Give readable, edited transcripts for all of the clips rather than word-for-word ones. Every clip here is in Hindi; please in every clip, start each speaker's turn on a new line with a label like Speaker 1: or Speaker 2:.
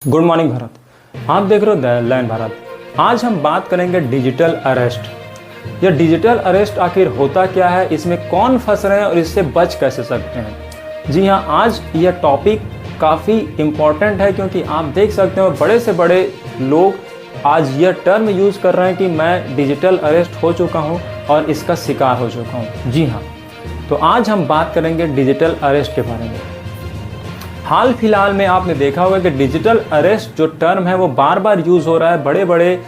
Speaker 1: Good morning Bharat. आप देख रहे हो द लाइन भारत। आज हम बात करेंगे डिजिटल अरेस्ट। यह डिजिटल अरेस्ट आखिर होता क्या है, इसमें कौन फंस रहे हैं और इससे बच कैसे सकते हैं। जी हाँ, आज यह टॉपिक काफ़ी इम्पॉर्टेंट है क्योंकि आप देख सकते हो बड़े से बड़े लोग आज यह टर्म यूज़ कर रहे हैं कि मैं डिजिटल अरेस्ट हो चुका हूँ और इसका शिकार हो चुका हूँ। जी हाँ, तो आज हम बात करेंगे डिजिटल अरेस्ट के बारे में। हाल फिलहाल में आपने देखा होगा कि डिजिटल अरेस्ट जो टर्म है वो बार बार यूज़ हो रहा है। बड़े बड़े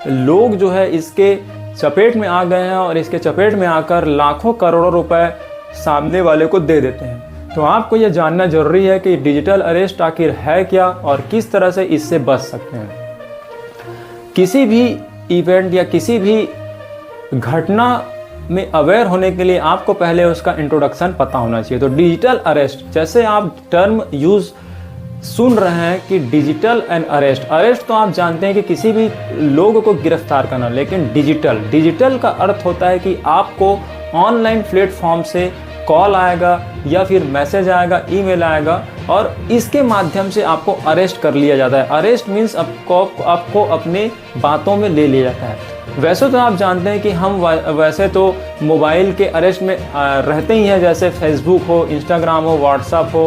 Speaker 1: लोग जो है इसके चपेट में आ गए हैं और इसके चपेट में आकर लाखों करोड़ों रुपए सामने वाले को दे देते हैं। तो आपको यह जानना जरूरी है कि डिजिटल अरेस्ट आखिर है क्या और किस तरह से इससे बच सकते हैं। किसी भी इवेंट या किसी भी घटना में अवेयर होने के लिए आपको पहले उसका इंट्रोडक्शन पता होना चाहिए। तो डिजिटल अरेस्ट, जैसे आप टर्म यूज़ सुन रहे हैं कि डिजिटल एंड अरेस्ट तो आप जानते हैं कि किसी भी लोग को गिरफ्तार करना, लेकिन डिजिटल का अर्थ होता है कि आपको ऑनलाइन प्लेटफॉर्म से कॉल आएगा या फिर मैसेज आएगा, ईमेल आएगा और इसके माध्यम से आपको अरेस्ट कर लिया जाता है। अरेस्ट मीन्स आपको अपने बातों में ले लिया जाता है। वैसे तो आप जानते हैं कि हम वैसे तो मोबाइल के अरेस्ट में रहते ही हैं, जैसे फेसबुक हो, इंस्टाग्राम हो, व्हाट्सएप हो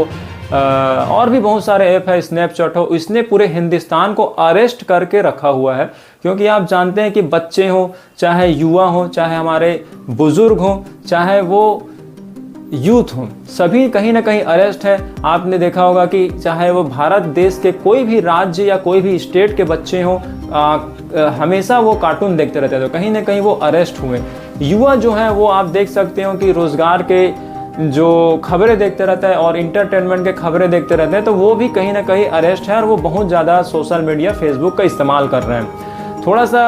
Speaker 1: और भी बहुत सारे ऐप है, स्नैपचैट हो। इसने पूरे हिंदुस्तान को अरेस्ट करके रखा हुआ है क्योंकि आप जानते हैं कि बच्चे हों, चाहे युवा हों, चाहे हमारे बुजुर्ग हों, चाहे वो यूथ हो, सभी कहीं ना कहीं अरेस्ट है। आपने देखा होगा कि चाहे वो भारत देश के कोई भी राज्य या कोई भी स्टेट के बच्चे हों, हमेशा वो कार्टून देखते रहते हैं, तो कहीं ना कहीं वो अरेस्ट हुए। युवा जो है वो आप देख सकते हो कि रोजगार के जो खबरें देखते रहते हैं और इंटरटेनमेंट के खबरें देखते रहते हैं, तो वो भी कहीं ना कहीं अरेस्ट है और वो बहुत ज़्यादा सोशल मीडिया फेसबुक का इस्तेमाल कर रहे हैं। थोड़ा सा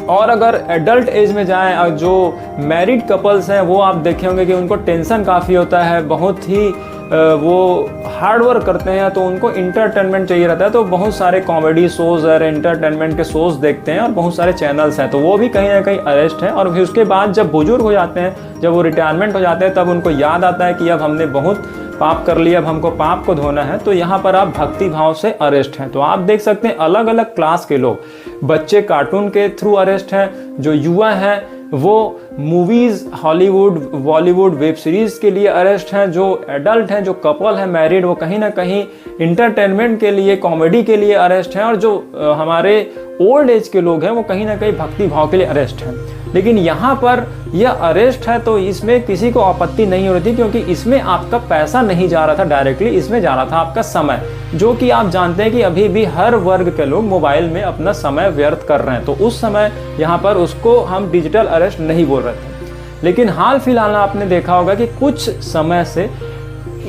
Speaker 1: और अगर एडल्ट एज में जाएं, जो मैरिड कपल्स हैं वो आप देखे होंगे कि उनको टेंशन काफ़ी होता है, बहुत ही वो हार्ड वर्क करते हैं, तो उनको इंटरटेनमेंट चाहिए रहता है। तो बहुत सारे कॉमेडी शोज़ और इंटरटेनमेंट के शोज़ देखते हैं और बहुत सारे चैनल्स हैं, तो वो भी कहीं ना कहीं अरेस्ट है। और फिर उसके बाद जब बुजुर्ग हो जाते हैं, जब वो रिटायरमेंट हो जाते हैं, तब उनको याद आता है कि अब हमने बहुत पाप कर लिया, अब हमको पाप को धोना है, तो यहाँ पर आप भक्ति भाव से अरेस्ट हैं। तो आप देख सकते हैं अलग अलग क्लास के लोग, बच्चे कार्टून के थ्रू अरेस्ट हैं, जो युवा हैं वो movies, Hollywood, Bollywood, web series के लिए अरेस्ट हैं, जो एडल्ट हैं, जो कपल हैं मैरिड, वो कहीं ना कहीं इंटरटेनमेंट के लिए, कॉमेडी के लिए अरेस्ट हैं, और जो हमारे ओल्ड एज के लोग हैं वो कहीं ना कहीं भक्ति भाव के लिए अरेस्ट हैं। लेकिन यहाँ पर यह अरेस्ट है तो इसमें किसी को आपत्ति नहीं हो रही थी क्योंकि इसमें आपका पैसा नहीं जा रहा था डायरेक्टली, इसमें जा रहा था आपका समय, जो कि आप जानते हैं कि अभी भी हर वर्ग के लोग मोबाइल में अपना समय व्यर्थ कर रहे हैं। तो उस समय यहाँ पर उसको हम डिजिटल अरेस्ट नहीं बोल रहे थे। लेकिन हाल फिलहाल आपने देखा होगा कि कुछ समय से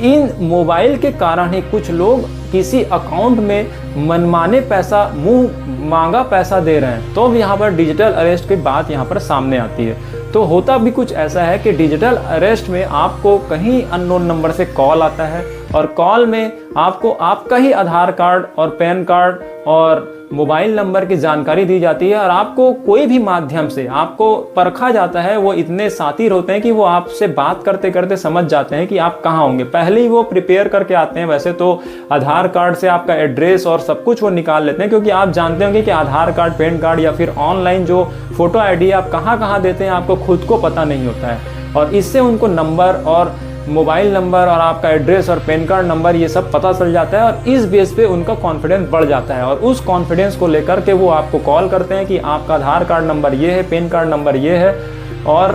Speaker 1: इन मोबाइल के कारण ही कुछ लोग किसी अकाउंट में मनमाने पैसा, मुंह मांगा पैसा दे रहे हैं, तो अब यहाँ पर डिजिटल अरेस्ट की बात यहाँ पर सामने आती है। तो होता भी कुछ ऐसा है कि डिजिटल अरेस्ट में आपको कहीं अननोन नंबर से कॉल आता है और कॉल में आपको आपका ही आधार कार्ड और पैन कार्ड और मोबाइल नंबर की जानकारी दी जाती है और आपको कोई भी माध्यम से आपको परखा जाता है। वो इतने शातिर होते हैं कि वो आपसे बात करते करते समझ जाते हैं कि आप कहाँ होंगे, पहले ही वो प्रिपेयर करके आते हैं। वैसे तो आधार कार्ड से आपका एड्रेस और सब कुछ वो निकाल लेते हैं, क्योंकि आप जानते होंगे कि आधार कार्ड, पैन कार्ड या फिर ऑनलाइन जो फोटो आईडी आप कहाँ कहाँ देते हैं आपको खुद को पता नहीं होता है, और इससे उनको नंबर और मोबाइल नंबर और आपका एड्रेस और पैन कार्ड नंबर ये सब पता चल जाता है और इस बेस पे उनका कॉन्फिडेंस बढ़ जाता है। और उस कॉन्फिडेंस को लेकर के वो आपको कॉल करते हैं कि आपका आधार कार्ड नंबर ये है, पैन कार्ड नंबर ये है और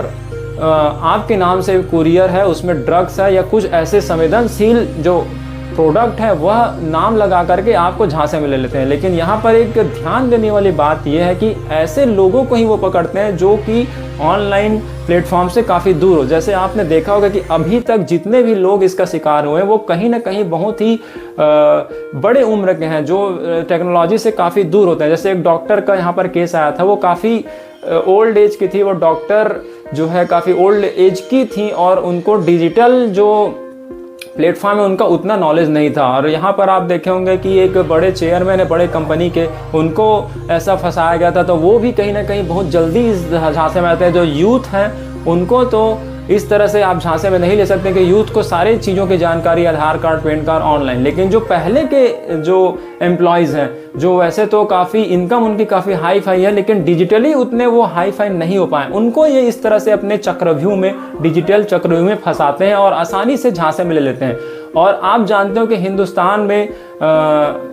Speaker 1: आपके नाम से कुरियर है, उसमें ड्रग्स है या कुछ ऐसे संवेदनशील जो प्रोडक्ट है वह नाम लगा करके आपको झांसे में ले लेते हैं। लेकिन यहाँ पर एक ध्यान देने वाली बात यह है कि ऐसे लोगों को ही वो पकड़ते हैं जो कि ऑनलाइन प्लेटफॉर्म से काफ़ी दूर हो। जैसे आपने देखा होगा कि अभी तक जितने भी लोग इसका शिकार हुए हैं वो कहीं ना कहीं बहुत ही बड़े उम्र के हैं, जो टेक्नोलॉजी से काफ़ी दूर होते हैं। जैसे एक डॉक्टर का यहाँ पर केस आया था, वो काफ़ी ओल्ड एज की थी, वो डॉक्टर जो है काफ़ी ओल्ड एज की थी और उनको डिजिटल जो प्लेटफॉर्म में उनका उतना नॉलेज नहीं था। और यहाँ पर आप देखे होंगे कि एक बड़े चेयरमैन है बड़े कंपनी के, उनको ऐसा फंसाया गया था, तो वो भी कहीं ना कहीं बहुत जल्दी इस झांसे में आते हैं। जो यूथ हैं उनको तो इस तरह से आप झांसे में नहीं ले सकते कि यूथ को सारी चीज़ों की जानकारी, आधार कार्ड, पैन कार्ड ऑनलाइन। लेकिन जो पहले के जो एम्प्लॉयज़ हैं, जो वैसे तो काफ़ी इनकम उनकी काफ़ी हाई फाई है, लेकिन डिजिटली उतने वो हाई फाई नहीं हो पाए, उनको ये इस तरह से अपने चक्रव्यूह में, डिजिटल चक्रव्यूह में फंसाते हैं और आसानी से झांसे में ले लेते हैं। और आप जानते हो कि हिंदुस्तान में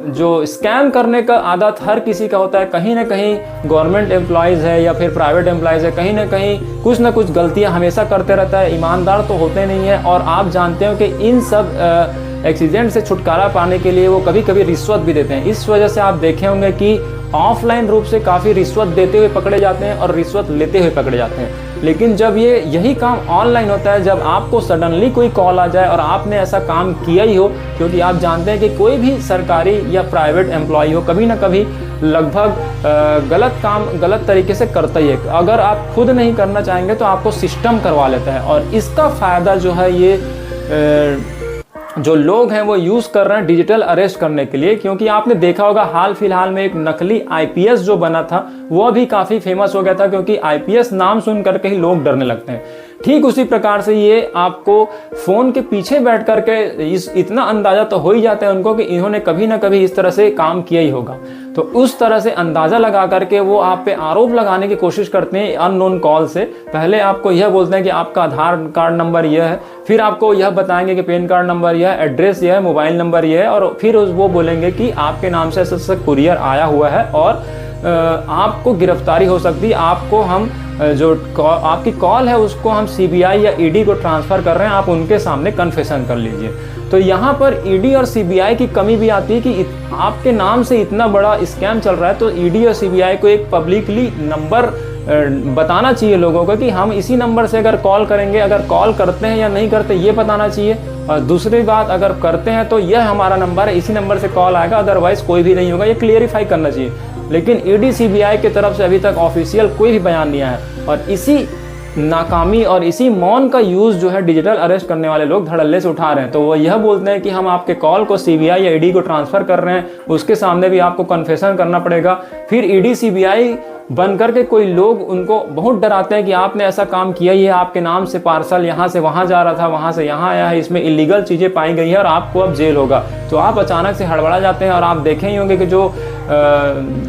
Speaker 1: जो स्कैम करने का आदत हर किसी का होता है। कहीं ना कहीं गवर्नमेंट एम्प्लॉयज़ है या फिर प्राइवेट एम्प्लॉयज़ है, कहीं ना कहीं कुछ ना कुछ गलतियां हमेशा करते रहता है, ईमानदार तो होते नहीं है। और आप जानते हो कि इन सब एक्सीडेंट से छुटकारा पाने के लिए वो कभी कभी रिश्वत भी देते हैं। इस वजह से आप देखे होंगे कि ऑफलाइन रूप से काफ़ी रिश्वत देते हुए पकड़े जाते हैं और रिश्वत लेते हुए पकड़े जाते हैं। लेकिन जब यही काम ऑनलाइन होता है, जब आपको सडनली कोई कॉल आ जाए और आपने ऐसा काम किया ही हो, क्योंकि आप जानते हैं कि कोई भी सरकारी या प्राइवेट एम्प्लॉय हो कभी ना कभी लगभग गलत काम गलत तरीके से करता ही है। अगर आप खुद नहीं करना चाहेंगे तो आपको सिस्टम करवा लेता है। और इसका फ़ायदा जो है ये जो लोग हैं वो यूज़ कर रहे हैं डिजिटल अरेस्ट करने के लिए। क्योंकि आपने देखा होगा हाल फिलहाल में एक नकली आईपीएस जो बना था वो भी काफ़ी फेमस हो गया था, क्योंकि आईपीएस नाम सुन करके ही लोग डरने लगते हैं। ठीक उसी प्रकार से ये आपको फ़ोन के पीछे बैठ करके इतना अंदाज़ा तो हो ही जाता है उनको कि इन्होंने कभी ना कभी इस तरह से काम किया ही होगा। तो उस तरह से अंदाज़ा लगा करके वो आप पे आरोप लगाने की कोशिश करते हैं अननोन कॉल से। पहले आपको यह बोलते हैं कि आपका आधार कार्ड नंबर यह है, फिर आपको यह बताएंगे कि पैन कार्ड नंबर यह है, एड्रेस यह है, मोबाइल नंबर यह है, और फिर वो बोलेंगे कि आपके नाम से ऐसा कुरियर आया हुआ है और आपको गिरफ्तारी हो सकती है। आपको हम जो आपकी कॉल है उसको हम सीबीआई या ईडी को ट्रांसफ़र कर रहे हैं, आप उनके सामने कन्फेशन कर लीजिए। तो यहाँ पर ईडी और सीबीआई की कमी भी आती है कि आपके नाम से इतना बड़ा स्कैम चल रहा है, तो ईडी और सीबीआई को एक पब्लिकली नंबर बताना चाहिए लोगों को कि हम इसी नंबर से अगर कॉल करेंगे, अगर कॉल करते हैं या नहीं करते ये बताना चाहिए। और दूसरी बात, अगर करते हैं तो यह हमारा नंबर है, इसी नंबर से कॉल आएगा, अदरवाइज़ कोई भी नहीं होगा, ये क्लियरिफाई करना चाहिए। लेकिन ईडी सीबीआई की तरफ से अभी तक ऑफिशियल कोई भी बयान नहीं आया है। और इसी नाकामी और इसी मौन का यूज़ जो है डिजिटल अरेस्ट करने वाले लोग धड़ल्ले से उठा रहे हैं। तो वो यह बोलते हैं कि हम आपके कॉल को सीबीआई या ईडी को ट्रांसफ़र कर रहे हैं, उसके सामने भी आपको कन्फेशन करना पड़ेगा। फिर ईडी सीबीआई बन करके कोई लोग उनको बहुत डराते हैं कि आपने ऐसा काम किया ही है, आपके नाम से पार्सल यहाँ से वहाँ जा रहा था, वहाँ से यहाँ आया है, इसमें इलीगल चीज़ें पाई गई है और आपको अब जेल होगा। तो आप अचानक से हड़बड़ा जाते हैं। और आप देखे ही होंगे कि जो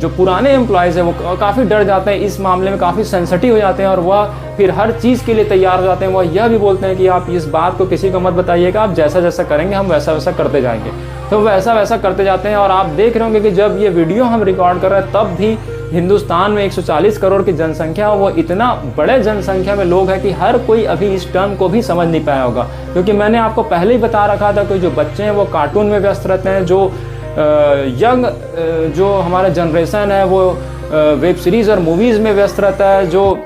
Speaker 1: पुराने एम्प्लॉयज़ हैं वो काफ़ी डर जाते हैं, इस मामले में काफ़ी सेंसिटिव हो जाते हैं और वह फिर हर चीज़ के लिए तैयार हो जाते हैं। वह यह भी बोलते हैं कि आप इस बात को किसी को मत बताइएगा, आप जैसा जैसा करेंगे हम वैसा वैसा करते जाएंगे। तो वैसा वैसा करते जाते हैं। और आप देख रहे होंगे कि जब ये वीडियो हम रिकॉर्ड कर रहे हैं तब भी हिंदुस्तान में 140 करोड़ की जनसंख्या, वो इतना बड़े जनसंख्या में लोग हैं कि हर कोई अभी इस टर्म को भी समझ नहीं पाया होगा। क्योंकि मैंने आपको पहले ही बता रखा था कि जो बच्चे हैं वो कार्टून में व्यस्त रहते हैं, जो यंग जो हमारा जनरेशन है वो वेब सीरीज़ और मूवीज़ में व्यस्त रहता है, जो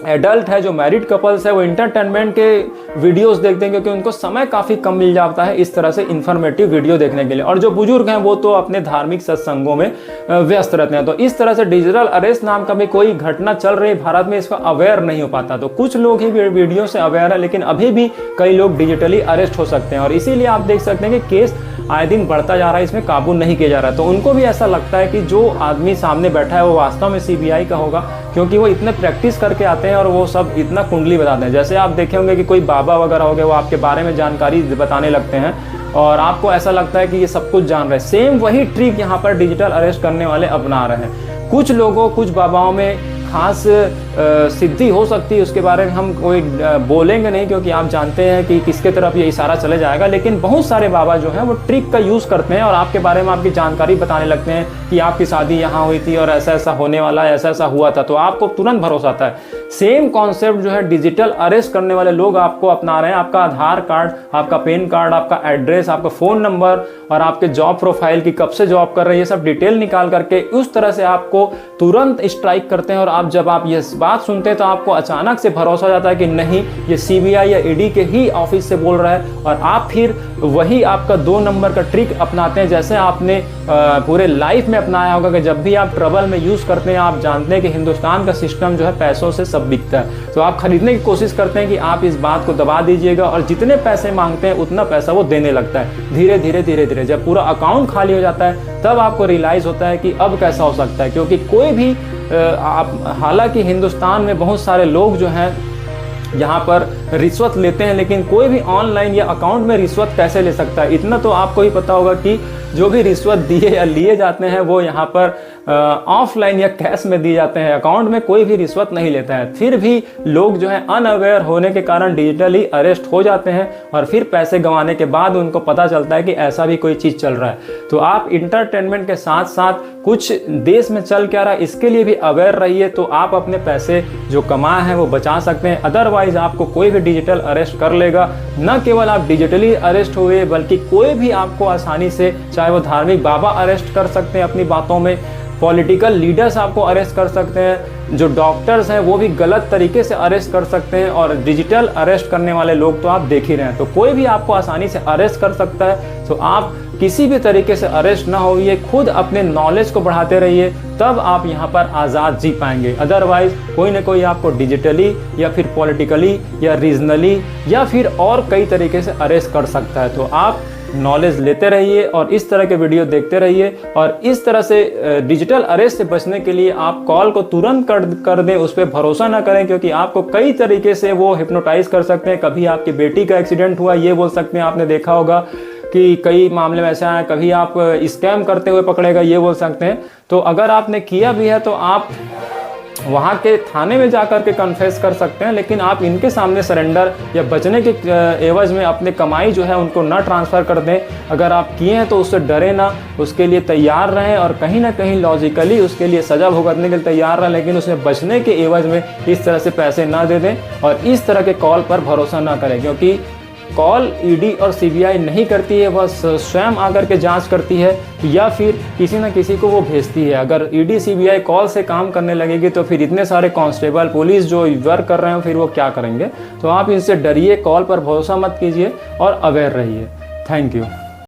Speaker 1: एडल्ट है, जो मैरिड कपल्स है वो इंटरटेनमेंट के वीडियोस देखते हैं, क्योंकि उनको समय काफ़ी कम मिल जाता है इस तरह से इन्फॉर्मेटिव वीडियो देखने के लिए। और जो बुजुर्ग हैं वो तो अपने धार्मिक सत्संगों में व्यस्त रहते हैं। तो इस तरह से डिजिटल अरेस्ट नाम का भी कोई घटना चल रही है भारत में, इसका अवेयर नहीं हो पाता। तो कुछ लोग ही वीडियो से अवेयर है, लेकिन अभी भी कई लोग डिजिटली अरेस्ट हो सकते हैं। और इसीलिए आप देख सकते हैं कि केस आए दिन बढ़ता जा रहा है, इसमें काबू नहीं किया जा रहा है। तो उनको भी ऐसा लगता है कि जो आदमी सामने बैठा है वो वास्तव में सीबीआई का होगा, क्योंकि वो इतने प्रैक्टिस करके आते हैं और वो सब इतना कुंडली बताते हैं। जैसे आप देखे होंगे कि कोई बाबा वगैरह हो गए, वो आपके बारे में जानकारी बताने लगते हैं और आपको ऐसा लगता है कि ये सब कुछ जान रहे हैं। सेम वही ट्रिक यहाँ पर डिजिटल अरेस्ट करने वाले अपना रहे हैं। कुछ लोगों, कुछ बाबाओं में खास सिद्धि हो सकती है, उसके बारे में हम कोई बोलेंगे नहीं, क्योंकि आप जानते हैं कि किसके तरफ ये इशारा चले जाएगा। लेकिन बहुत सारे बाबा जो हैं वो ट्रिक का यूज़ करते हैं और आपके बारे में आपकी जानकारी बताने लगते हैं कि आपकी शादी यहाँ हुई थी और ऐसा ऐसा होने वाला है, ऐसा ऐसा हुआ था, तो आपको तुरंत भरोसा आता है। सेम कॉन्सेप्ट जो है डिजिटल अरेस्ट करने वाले लोग आपको अपना रहे हैं। आपका आधार कार्ड, आपका पैन कार्ड, आपका एड्रेस, आपका फ़ोन नंबर और आपके जॉब प्रोफाइल की कब से जॉब कर रहे हैं, ये सब डिटेल निकाल करके उस तरह से आपको तुरंत स्ट्राइक करते हैं। और आप जब आप ये बात सुनते हैं तो आपको अचानक से भरोसा हो जाता है कि नहीं, ये सीबीआई या ईडी के ही ऑफिस से बोल रहा है। और आप फिर वही आपका 2 नंबर का ट्रिक अपनाते हैं, जैसे आपने पूरे लाइफ में अपनाया होगा कि जब भी आप ट्रबल में यूज़ करते हैं, आप जानते हैं कि हिंदुस्तान का सिस्टम जो है पैसों से सब बिकता है, तो आप खरीदने की कोशिश करते हैं कि आप इस बात को दबा दीजिएगा और जितने पैसे मांगते हैं उतना पैसा वो देने लगता है। धीरे धीरे धीरे धीरे जब पूरा अकाउंट खाली हो जाता है तब आपको रियलाइज़ होता है कि अब कैसा हो सकता है। क्योंकि कोई भी हालांकि हिंदुस्तान में बहुत सारे लोग जो हैं यहाँ पर रिश्वत लेते हैं, लेकिन कोई भी ऑनलाइन या अकाउंट में रिश्वत कैसे ले सकता है? इतना तो आपको ही पता होगा कि जो भी रिश्वत दिए या लिए जाते हैं वो यहाँ पर ऑफलाइन या कैश में दिए जाते हैं, अकाउंट में कोई भी रिश्वत नहीं लेता है। फिर भी लोग जो है अनअवेयर होने के कारण डिजिटली अरेस्ट हो जाते हैं और फिर पैसे गंवाने के बाद उनको पता चलता है कि ऐसा भी कोई चीज़ चल रहा है। तो आप इंटरटेनमेंट के साथ साथ कुछ देश में चल क्या रहा है इसके लिए भी अवेयर रहिए, तो आप अपने पैसे जो कमाए हैं वो बचा सकते हैं। अदरवाइज आपको कोई भी डिजिटल अरेस्ट कर लेगा। न केवल आप डिजिटली अरेस्ट हुए बल्कि कोई भी आपको आसानी से, चाहे वो धार्मिक बाबा अरेस्ट कर सकते हैं अपनी बातों में, पॉलिटिकल लीडर्स आपको अरेस्ट कर सकते हैं, जो डॉक्टर्स हैं वो भी गलत तरीके से अरेस्ट कर सकते हैं, और डिजिटल अरेस्ट करने वाले लोग तो आप देख ही रहे हैं। तो कोई भी आपको आसानी से अरेस्ट कर सकता है। तो आप किसी भी तरीके से अरेस्ट ना होइए, खुद अपने नॉलेज को बढ़ाते रहिए, तब आप यहाँ पर आज़ाद जी पाएंगे। अदरवाइज कोई ना कोई आपको डिजिटली या फिर पॉलिटिकली या रीजनली या फिर और कई तरीके से अरेस्ट कर सकता है। तो आप नॉलेज लेते रहिए और इस तरह के वीडियो देखते रहिए। और इस तरह से डिजिटल अरेस्ट से बचने के लिए आप कॉल को तुरंत कर दें, उस पर भरोसा ना करें, क्योंकि आपको कई तरीके से वो हिप्नोटाइज कर सकते हैं। कभी आपकी बेटी का एक्सीडेंट हुआ ये बोल सकते हैं, आपने देखा होगा कि कई मामले में ऐसा है। कभी आप स्कैम करते हुए पकड़ेगा ये बोल सकते हैं। तो अगर आपने किया भी है तो आप वहाँ के थाने में जाकर के कन्फेस कर सकते हैं, लेकिन आप इनके सामने सरेंडर या बचने के एवज में अपने कमाई जो है उनको ना ट्रांसफ़र कर दें। अगर आप किए हैं तो उससे डरे ना, उसके लिए तैयार रहें और कहीं ना कहीं लॉजिकली उसके लिए सज़ा भुगतने के लिए तैयार रहें, लेकिन उसमें बचने के एवज में इस तरह से पैसे ना दे दें और इस तरह के कॉल पर भरोसा ना करें। क्योंकि कॉल ईडी और सीबीआई नहीं करती है, वह स्वयं आकर के जांच करती है या फिर किसी न किसी को वो भेजती है। अगर ईडी सीबीआई कॉल से काम करने लगेगी तो फिर इतने सारे कांस्टेबल पुलिस जो वर्क कर रहे हैं फिर वो क्या करेंगे? तो आप इनसे डरिए, कॉल पर भरोसा मत कीजिए और अवेयर रहिए। Thank you.